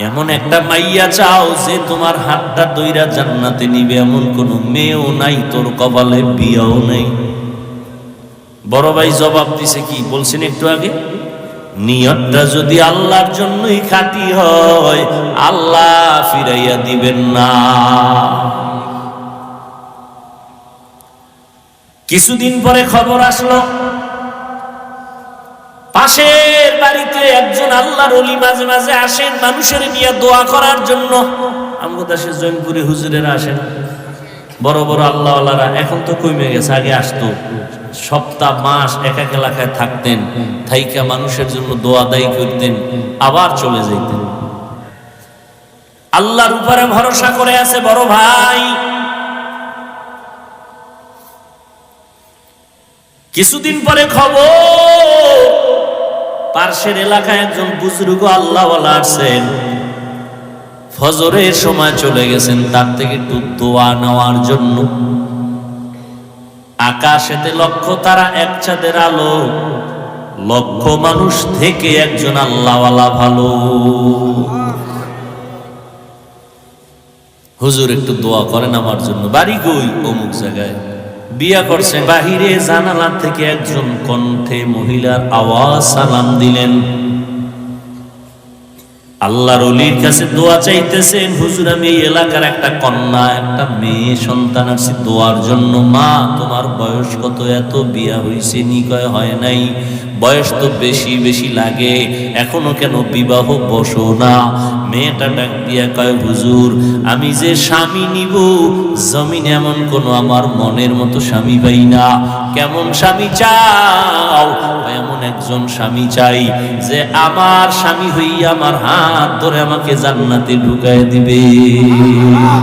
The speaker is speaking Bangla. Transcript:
এমন একটা মাইয়া চাও যে তোমার হাতটা দইরা জান্নাতে নিবে, এমন কোন মেয়েও নাই, তোর কপালে বিয়েও নাই। বড় ভাই জবাব দিছে, কি বলছেন একটু আগে, নিয়তটা যদি আল্লাহর জন্যই খাঁটি হয় আল্লাহ ফিরাইয়া দিবেন না। কিছুদিন পরে খবর আসলো, পাশের বাড়িতে একজন আল্লাহর ওলি মাঝে মাঝে আসেন মানুষের নিয়ে দোয়া করার জন্য। আমগো দেশে জৈনপুরে হুজুরেরা আসেন, বড় বড় আল্লাহওয়ালারা, এখন তো কমে গেছে, আগে আসতো, সপ্তাহ মাস এক এক এলাকায় থাকতেন, থাইকা মানুষের জন্য দোয়া দায়ী করতেন, আবার চলে যেতেন। আল্লাহর উপরে ভরসা করে আছে বড় ভাই। কিছুদিন পরে খবর, পার্শ্বের এলাকায় একজন বুজুর্গ আল্লাহওয়ালা আসছেন, ফজরের সময় চলে গেছেন তার থেকে একটু দোয়া নেওয়ার জন্য। আকাশেতে লক্ষ তারা, এক চাঁদের আলো, লক্ষ মানুষ থেকে একজন আল্লাহওয়ালা ভালো। হুজুর একটু দোয়া করেন আমার জন্য। বাড়ি কই? অমুক জায়গায়। বিয়া করছে। বাহিরে জানালা থেকে একজন কণ্ঠে মহিলার আওয়াজ সালাম দিলেন। আল্লাহর ওলির কাছে দোয়া চাইতেছেন, হুজুর আমি এই এলাকার একটা কন্যা, একটা মেয়ে সন্তান আছে দোয়ার জন্য। মা তোমার বয়স কত? এত, বিয়া হইছে নি? কয় হয় নাই। বয়স তো বেশি বেশি লাগে, এখনো কেন বিবাহ বসো না? মেয়েটা ডাক দিয়া কয়, হুজুর আমি যে স্বামী নিব জমিনে এমন কোন আমার মনের মতো স্বামী পাই না। কেমন স্বামী চাও? এমন একজন স্বামী চাই যে আমার স্বামী হইয়া আমার হাত ধরে আমাকে জান্নাতে ঢুকায় দিবে।